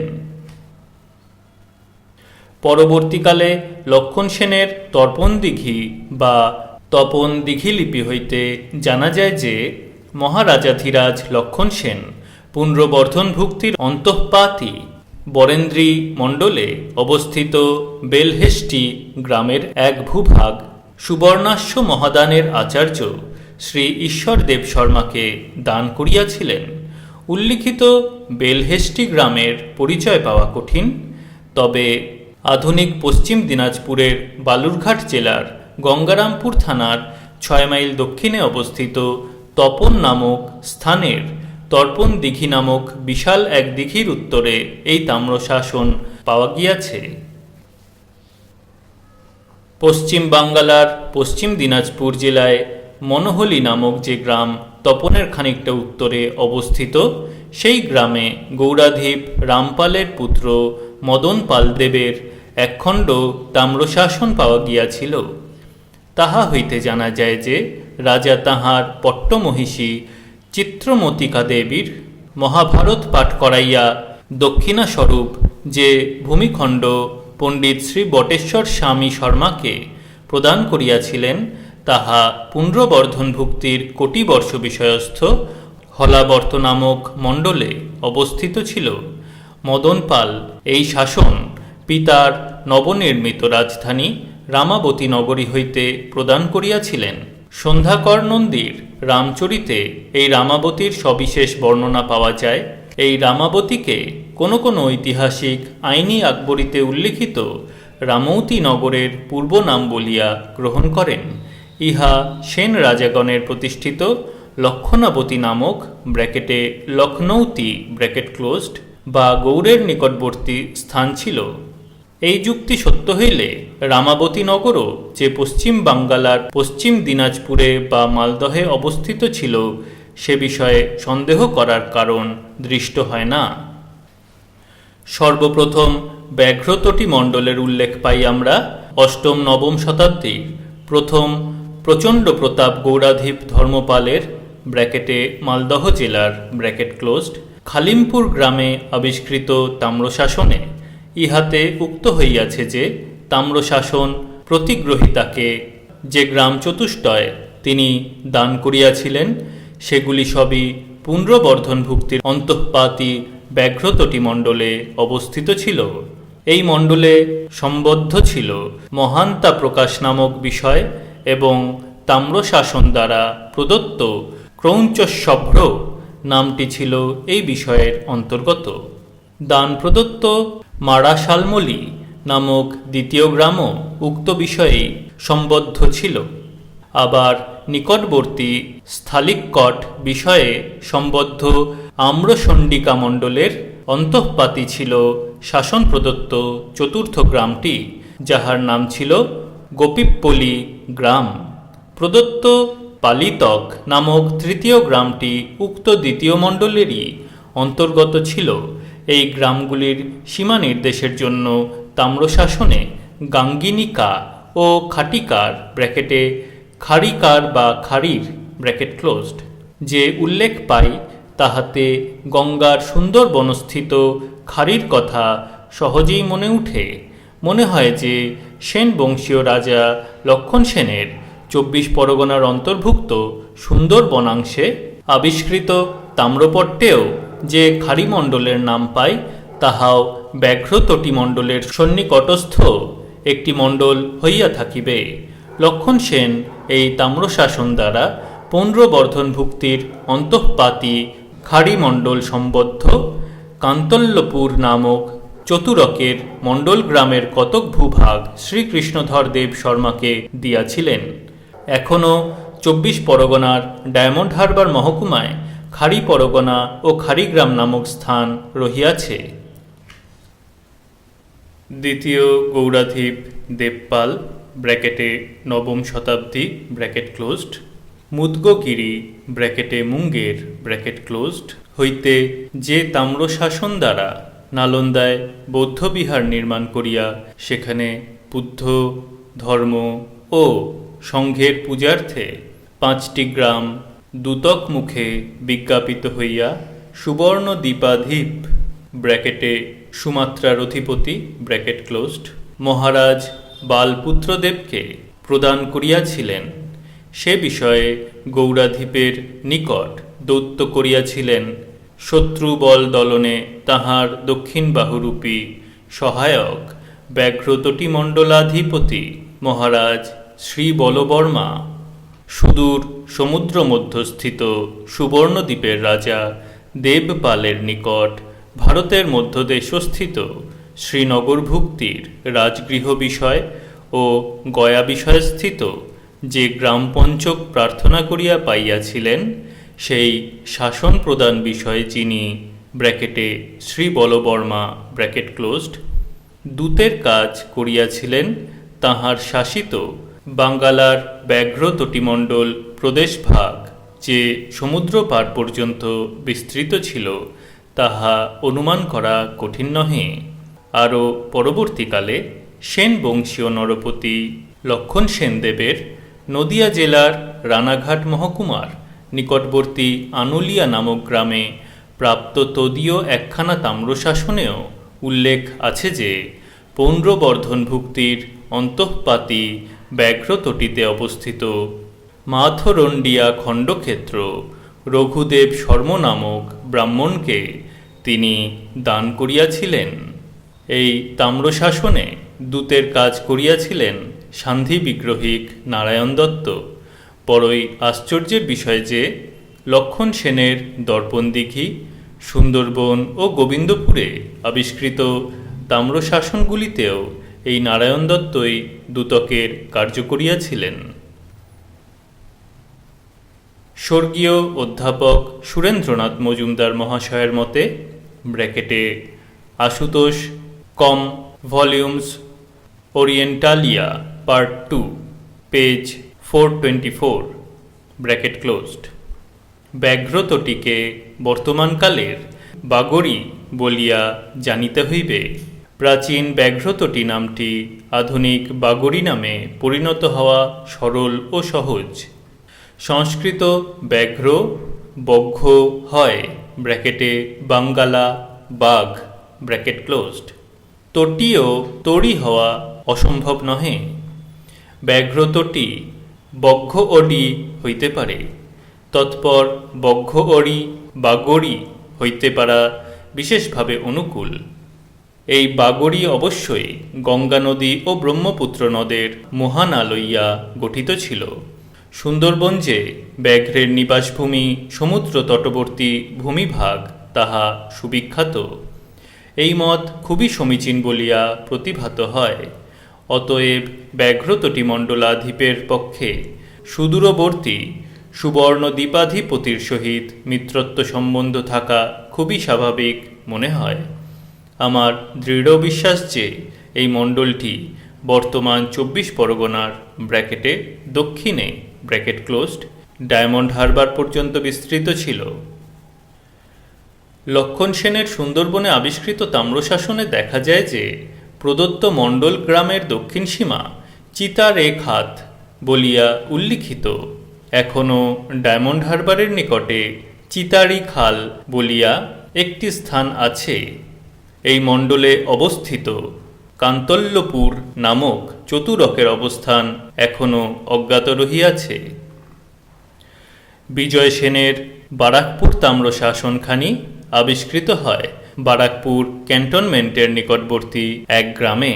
পরবর্তীকালে লক্ষণ সেনের তর্পণদিঘি বা তপন দিঘিলিপি হইতে জানা যায় যে, মহারাজাধিরাজ লক্ষণ সেন পুণ্ড্রবর্ধন ভুক্তির অন্তঃপাতী বরেন্দ্রী মণ্ডলে অবস্থিত বেলহেষ্টি গ্রামের এক ভূভাগ সুবর্ণাস্য মহাদানের আচার্য শ্রী ঈশ্বরদেব শর্মাকে দান করিয়াছিলেন। উল্লিখিত বেলহেষ্টি গ্রামের পরিচয় পাওয়া কঠিন, তবে আধুনিক পশ্চিম দিনাজপুরের বালুরঘাট জেলার গঙ্গারামপুর থানার 6 মাইল দক্ষিণে অবস্থিত তপন নামক স্থানের তর্পণ দিঘি নামক বিশাল এক দিঘির উত্তরে এই তাম্রশাসন পাওয়া গিয়াছে। পশ্চিম বাঙ্গালার পশ্চিম দিনাজপুর জেলায় মনোহলি নামক যে গ্রাম তপনের খানিকটা উত্তরে অবস্থিত, সেই গ্রামে গৌরাধীপ রামপালের পুত্র মদন পালদেবের একখণ্ড তাম্রশাসন পাওয়া গিয়াছিল। তাহা হইতে জানা যায় যে, রাজা তাহার পট্টমহিষী চিত্রমতিকা দেবীর মহাভারত পাঠ করাইয়া দক্ষিণাস্বরূপ যে ভূমিখণ্ড পণ্ডিত শ্রী বটেশ্বর স্বামী শর্মাকে প্রদান করিয়াছিলেন, তাহা পুণ্ড্রবর্ধন ভুক্তির কোটিবর্ষ বিষয়স্থ হলাবর্ত নামক মণ্ডলে অবস্থিত ছিল। মদন পাল এই শাসন পিতার নবনির্মিত রাজধানী রামাবতী নগরী হইতে প্রদান করিয়াছিলেন। সন্ধ্যাকর নন্দীর রামচরিতে এই রামাবতীর সবিশেষ বর্ণনা পাওয়া যায়। এই রামাবতীকে কোনো কোনো ঐতিহাসিক আইনি আকবরীতে উল্লিখিত রামৌতি নগরের পূর্ব নাম বলিয়া গ্রহণ করেন। ইহা সেন রাজাগণের প্রতিষ্ঠিত লক্ষণাবতী নামক ব্র্যাকেটে লখনৌতি ব্র্যাকেট ক্লোজড বা গৌড়ের নিকটবর্তী স্থান ছিল। এই যুক্তি সত্য হইলে রামাবতী নগরও যে পশ্চিম বাঙ্গালার পশ্চিম দিনাজপুরে বা মালদহে অবস্থিত ছিল, সে বিষয়ে সন্দেহ করার কারণ দৃষ্ট হয় না। সর্বপ্রথম ব্যাঘ্রতটি মণ্ডলের উল্লেখ পাই আমরা 8ম-9ম শতাব্দীর প্রথম প্রচণ্ড প্রতাপ গৌরাধীপ ধর্মপালের ব্র্যাকেটে মালদহ জেলার ব্র্যাকেট ক্লোজড খালিমপুর গ্রামে আবিষ্কৃত তাম্রশাসনে ইহাতে উক্ত হইয়াছে যে তাম্রশাসন প্রতিগ্রহিতাকে যে গ্রাম চতুষ্টয় তিনি দান করিয়াছিলেন সেগুলি সবই পুণ্ড্রবর্ধনভুক্তির অন্তঃপাতী ব্যাঘ্রতটি মণ্ডলে অবস্থিত ছিল। এই মণ্ডলে সম্বদ্ধ ছিল মহান্তা প্রকাশ নামক বিষয় এবং তাম্রশাসন দ্বারা প্রদত্ত ক্রৌঞ্চস্যভ্র নামটি ছিল এই বিষয়ের অন্তর্গত। দান প্রদত্ত মারাশালমলি নামক দ্বিতীয় গ্রামও উক্ত বিষয়ে সম্বদ্ধ ছিল। আবার নিকটবর্তী স্থলিককট বিষয়ে সম্বদ্ধ আম্রসণ্ডিকা মণ্ডলের অন্তঃপাতী ছিল শাসন প্রদত্ত চতুর্থ গ্রামটি, যাহার নাম ছিল গোপীপল্লী গ্রাম। প্রদত্ত পালিতক নামক তৃতীয় গ্রামটি উক্ত দ্বিতীয় মণ্ডলেরই অন্তর্গত ছিল। এই গ্রামগুলির সীমা নির্দেশের জন্য তাম্রশাসনে গাঙ্গিনিকা ও খাটিকার ব্র্যাকেটে খারিকার বা খারির ব্র্যাকেট ক্লোজড যে উল্লেখ পাই তাহাতে গঙ্গার সুন্দর বনস্থিত খারির কথা সহজেই মনে উঠে। মনে হয় যে সেন বংশীয় রাজা লক্ষণ সেনের 24 পরগনার অন্তর্ভুক্ত সুন্দর বনাংশে আবিষ্কৃত তাম্রপট্টেও যে খারিমণ্ডলের নাম পাই তাহাও ব্যাঘ্রতটি মণ্ডলের সন্নিকটস্থ একটি মণ্ডল হইয়া থাকিবে। লক্ষণ সেন এই তাম্রশাসন দ্বারা পুণ্ড্রবর্ধনভুক্তির অন্তঃপাতী খারিমণ্ডল সম্বদ্ধ কান্তল্যপুর নামক চতুরকের মণ্ডল গ্রামের কতক ভূভাগ শ্রীকৃষ্ণধর দেব শর্মাকে দিয়াছিলেন। এখনও 24 পরগনার ডায়মন্ড হারবার মহকুমায় খারি পরগনা ও খারিগ্রাম নামক স্থান রহিয়াছে। দ্বিতীয় গৌরাধীপ দেবপাল ব্র্যাকেটে নবম শতাব্দী ব্র্যাকেট ক্লোজড মুদ্গগিরি ব্র্যাকেটে মুঙ্গের ব্র্যাকেট ক্লোজড হইতে যে তাম্রশাসন দ্বারা নালন্দায় বৌদ্ধবিহার নির্মাণ করিয়া সেখানে বুদ্ধ ধর্ম ও সংঘের পূজার্থে 5টি গ্রাম দুতক মুখে বিজ্ঞাপিত হইয়া সুবর্ণ দ্বীপাধীপ ব্র্যাকেটে সুমাত্রার অধিপতি ব্র্যাকেট ক্লোজড মহারাজ বালপুত্রদেবকে প্রদান করিয়াছিলেন, সে বিষয়ে গৌরাধীপের নিকট দৌত্য করিয়াছিলেন শত্রুবল দলনে তাহার দক্ষিণ বাহুরূপী সহায়ক ব্যাঘ্রতটি মণ্ডলাধিপতি মহারাজ শ্রী বলবর্মা, সুদূর সমুদ্র মধ্যস্থিত সুবর্ণদ্বীপের রাজা দেবপালের নিকট ভারতের মধ্যদেশস্থিত শ্রীনগরভুক্তির রাজগৃহ বিষয় ও গয়া বিষয়স্থিত যে গ্রাম পঞ্চক প্রার্থনা করিয়া পাইয়াছিলেন সেই শাসন প্রদান বিষয়ে যিনি ব্র্যাকেটে শ্রী বলবর্মা ব্র্যাকেট ক্লোজড দূতের কাজ করিয়াছিলেন তাহার শাসিত বাঙ্গালার ব্যাঘ্রতটিমণ্ডল প্রদেশভাগ যে সমুদ্র পার পর্যন্ত বিস্তৃত ছিল তাহা অনুমান করা কঠিন নহে। আরও পরবর্তীকালে সেন বংশীয় নরপতি লক্ষণ সেনদেবের নদিয়া জেলার রানাঘাট মহকুমার নিকটবর্তী আনুলিয়া নামক গ্রামে প্রাপ্ত তদীয় একখানা তাম্রশাসনেও উল্লেখ আছে যে পুণ্ড্রবর্ধনভুক্তির অন্তঃপাতী ব্যাঘ্রতটিতে অবস্থিত মাথরণ্ডিয়া খণ্ডক্ষেত্র রঘুদেব শর্ম নামক ব্রাহ্মণকে তিনি দান করিয়াছিলেন। এই তাম্রশাসনে দূতের কাজ করিয়াছিলেন সান্ধ্যী বিগ্রহিক নারায়ণ দত্ত। বড়ই আশ্চর্যের বিষয় যে লক্ষণ সেনের দর্পণদিঘি, সুন্দরবন ও গোবিন্দপুরে আবিষ্কৃত তাম্রশাসনগুলিতেও এই নারায়ণ দত্তই দূতকের কার্য করিয়াছিলেন। স্বর্গীয় অধ্যাপক সুরেন্দ্রনাথ মজুমদার মহাশয়ের মতে ব্র্যাকেটে Ashutosh comm volumes orientalia part 2 page 424 bracket closed ব্যাঘ্রতটিকে বর্তমানকালের বাগড়ি বলিয়া জানিতে হইবে। প্রাচীন ব্যাঘ্রতটি নামটি আধুনিক বাগড়ি নামে পরিণত হওয়া সরল ও সহজ। সংস্কৃত ব্যাঘ্র বঘ্র হয় ব্র্যাকেটে বাঙ্গালা বাঘ ব্র্যাকেট ক্লোজড। তটিও তরি হওয়া অসম্ভব নহে। ব্যাঘ্রতটি বঘ্র অডি হইতে পারে, তৎপর বঘ্র অরি বা গড়ি হইতে পারা বিশেষভাবে অনুকূল। এই বাগড়ি অবশ্যই গঙ্গা নদী ও ব্রহ্মপুত্র নদের মোহানা লইয়া গঠিত ছিল। সুন্দরবন যে ব্যাঘ্রের নিবাসভূমি, সমুদ্র তটবর্তী ভূমিভাগ, তাহা সুবিখ্যাত। এই মত খুবই সমীচীন বলিয়া প্রতিভাত হয়। অতএব ব্যাঘ্রতটি মণ্ডলাধিপের পক্ষে সুদূরবর্তী সুবর্ণ দ্বীপাধিপতির সহিত মিত্রত্ব সম্বন্ধ থাকা খুবই স্বাভাবিক মনে হয়। আমার দৃঢ় বিশ্বাস যে এই মণ্ডলটি বর্তমান 24 পরগনার ব্র্যাকেটে দক্ষিণে ব্র্যাকেট ক্লোজড ডায়মন্ড হারবার পর্যন্ত বিস্তৃত ছিল। লক্ষণ সেনের সুন্দরবনে আবিষ্কৃত তাম্রশাসনে দেখা যায় যে প্রদত্ত মণ্ডল গ্রামের দক্ষিণ সীমা চিতারেখাত বলিয়া উল্লিখিত। এখনও ডায়মন্ড হারবারের নিকটে চিতারি খাল বলিয়া একটি স্থান আছে। এই মণ্ডলে অবস্থিত কান্তল্যপুর নামক চতুরকের অবস্থান এখনও অজ্ঞাত রহিয়াছে। বিজয় সেনের বারাকপুর তাম্রশাসনখানি আবিষ্কৃত হয় বারাকপুর ক্যান্টনমেন্টের নিকটবর্তী এক গ্রামে।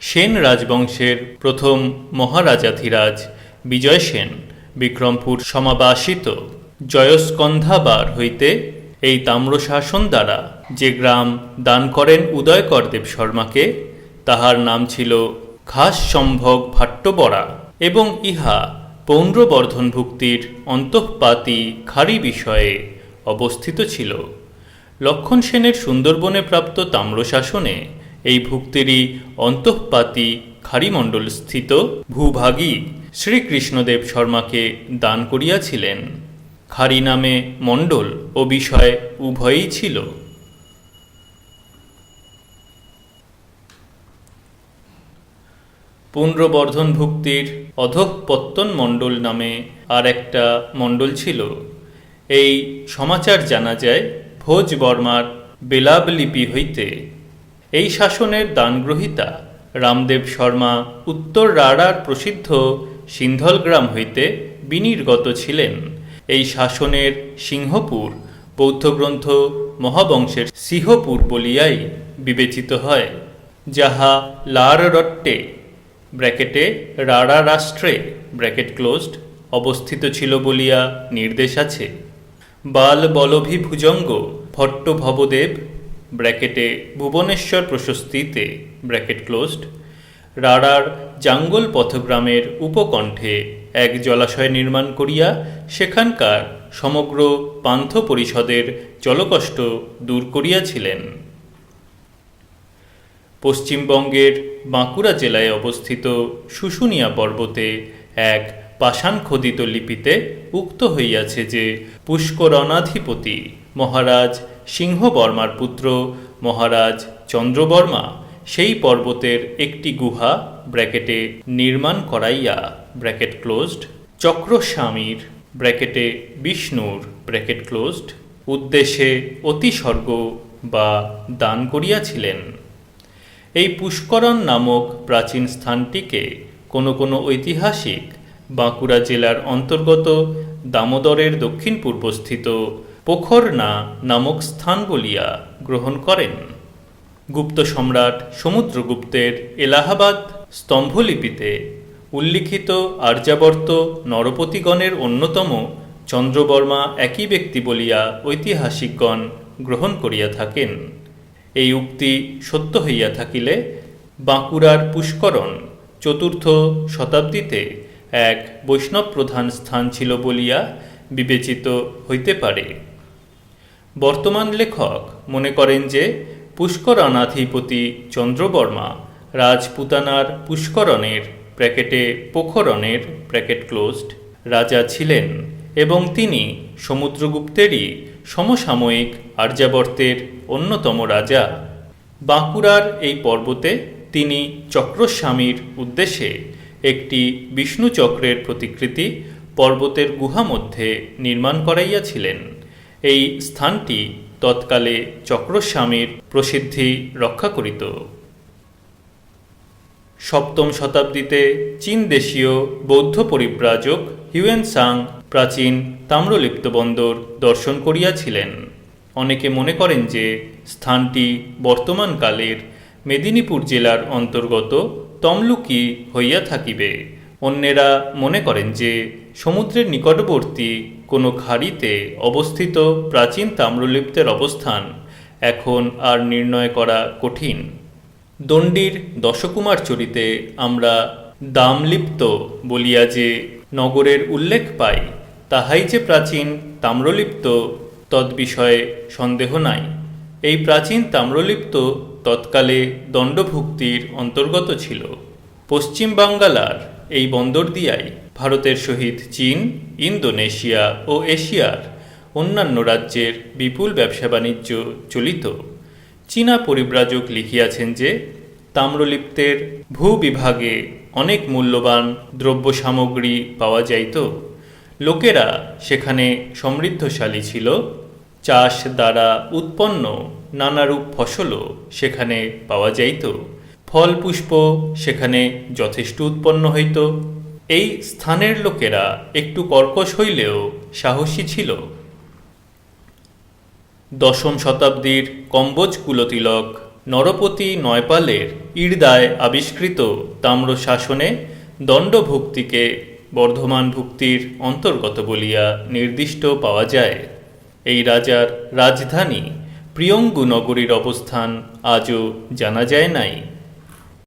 সেন রাজবংশের প্রথম মহারাজাধিরাজ বিজয় সেন বিক্রমপুর সমাবাসিত জয়স্কন্ধাবার হইতে এই তাম্রশাসন দ্বারা যে গ্রাম দান করেন উদয়কর দেব শর্মাকে, তাহার নাম ছিল খাস সম্ভোগ ভাট্টবরা, এবং ইহা পৌণ্ড্রবর্ধনভুক্তির অন্তঃপাতী খাড়ি বিষয়ে অবস্থিত ছিল। লক্ষণ সেনের সুন্দরবনে প্রাপ্ত তাম্রশাসনে এই ভুক্তিরই অন্তঃপাতী খাড়িমণ্ডল স্থিত ভূভাগী শ্রীকৃষ্ণদেব শর্মাকে দান করিয়াছিলেন। খাড়ি নামে মণ্ডল ও বিষয় উভয়ই ছিল। পুণ্ড্রবর্ধন ভুক্তির অধঃপত্তন মণ্ডল নামে আর একটা মণ্ডল ছিল। এই সমাচার জানা যায় ভোজ বর্মার বেলাবলিপি হইতে। এই শাসনের দানগ্রহীতা রামদেব শর্মা উত্তর রাড়ার প্রসিদ্ধ সিন্ধল গ্রাম হইতে বিনির্গত ছিলেন। এই শাসনের সিংহপুর বৌদ্ধগ্রন্থ মহাবংশের সিংহপুর বলিয়াই বিবেচিত হয়, যাহা লাররট্টে ব্র্যাকেটে রাড়া রাষ্ট্রে ব্র্যাকেট ক্লোজড অবস্থিত ছিল বলিয়া নির্দেশ আছে। বাল বলভি ভুজঙ্গ ভট্ট ভবদেব ব্র্যাকেটে ভুবনেশ্বর প্রশস্তিতে ব্র্যাকেট ক্লোজড রাড়ার জাঙ্গল পথগ্রামের উপকণ্ঠে এক জলাশয় নির্মাণ করিয়া সেখানকার সমগ্র পান্থ পরিষদের জলকষ্ট দূর করিয়াছিলেন। পশ্চিমবঙ্গের বাঁকুড়া জেলায় অবস্থিত শুশুনিয়া পর্বতে এক পাষাণ খোদিত লিপিতে উক্ত হইয়াছে যে পুষ্করণাধিপতি মহারাজ সিংহবর্মার পুত্র মহারাজ চন্দ্রবর্মা সেই পর্বতের একটি গুহা ব্র্যাকেটে নির্মাণ করাইয়া ব্র্যাকেট ক্লোজড চক্রস্বামীর ব্র্যাকেটে বিষ্ণুর ব্র্যাকেট ক্লোজড উদ্দেশ্যে অতিসর্গ বা দান করিয়াছিলেন। এই পুষ্করণ নামক প্রাচীন স্থানটিকে কোনো কোনো ঐতিহাসিক বাঁকুড়া জেলার অন্তর্গত দামোদরের দক্ষিণ পূর্বস্থিত পোখরনা নামক স্থান বলিয়া গ্রহণ করেন। গুপ্ত সম্রাট সমুদ্রগুপ্তের এলাহাবাদ স্তম্ভলিপিতে উল্লিখিত আর্যাবর্ত নরপতিগণের অন্যতম চন্দ্রবর্মা একই ব্যক্তি বলিয়া ঐতিহাসিকগণ গ্রহণ করিয়া থাকেন। এই উক্তি সত্য হইয়া থাকিলে বাঁকুড়ার পুষ্করণ 4th শতাব্দীতে এক বৈষ্ণব প্রধান স্থান ছিল বলিয়া বিবেচিত হইতে পারে। বর্তমান লেখক মনে করেন যে পুষ্করণাধিপতি চন্দ্রবর্মা রাজপুতানার পুষ্করণের ব্র্যাকেটে পোখরণের ব্র্যাকেট ক্লোজড রাজা ছিলেন এবং তিনি সমুদ্রগুপ্তেরই সমসাময়িক আর্যাবর্তের অন্যতম রাজা। বাঁকুড়ার এই পর্বতে তিনি চক্রস্বামীর উদ্দেশ্যে একটি বিষ্ণু চক্রের প্রতিকৃতি পর্বতের গুহা মধ্যে নির্মাণ করাইয়াছিলেন। এই স্থানটি তৎকালে চক্রস্বামীর প্রসিদ্ধি রক্ষা করিত। সপ্তম শতাব্দীতে চীন দেশীয় বৌদ্ধ পরিব্রাজক হিউয়েনসাং প্রাচীন তাম্রলিপ্ত বন্দর দর্শন করিয়াছিলেন। অনেকে মনে করেন যে স্থানটি বর্তমানকালের মেদিনীপুর জেলার অন্তর্গত তমলুকি হইয়া থাকিবে। অন্যেরা মনে করেন যে সমুদ্রের নিকটবর্তী কোনো খাড়িতে অবস্থিত প্রাচীন তাম্রলিপ্তের অবস্থান এখন আর নির্ণয় করা কঠিন। দণ্ডির দশকুমার চরিতে আমরা দামলিপ্ত বলিয়া যে নগরের উল্লেখ পাই, তাহাই যে প্রাচীন তাম্রলিপ্ত তদ্বিষয়ে সন্দেহ নাই। এই প্রাচীন তাম্রলিপ্ত তৎকালে দণ্ডভুক্তির অন্তর্গত ছিল। পশ্চিম বাঙ্গালার এই বন্দর দিয়াই ভারতের সহিত চীন, ইন্দোনেশিয়া ও এশিয়ার অন্যান্য রাজ্যের বিপুল ব্যবসা বাণিজ্য চলিত। চীনা পরিব্রাজক লিখিয়াছেন যে তাম্রলিপ্তের ভূবিভাগে অনেক মূল্যবান দ্রব্য সামগ্রী পাওয়া যাইত। লোকেরা সেখানে সমৃদ্ধশালী ছিল। চাষ দ্বারা উৎপন্ন নানারূপ ফসলও সেখানে পাওয়া যাইত। ফল পুষ্প সেখানে যথেষ্ট উৎপন্ন হইত। এই স্থানের লোকেরা একটু কর্কশ হইলেও সাহসী ছিল। দশম শতাব্দীর কম্বোজ কুলতিলক নরপতি নয়পালের ইর্দায় আবিষ্কৃত তাম্র শাসনে দণ্ডভুক্তিকে বর্ধমান ভুক্তির অন্তর্গত বলিয়া নির্দিষ্ট পাওয়া যায়। এই রাজার রাজধানী প্রিয়ঙ্গু নগরীর অবস্থান আজও জানা যায় নাই।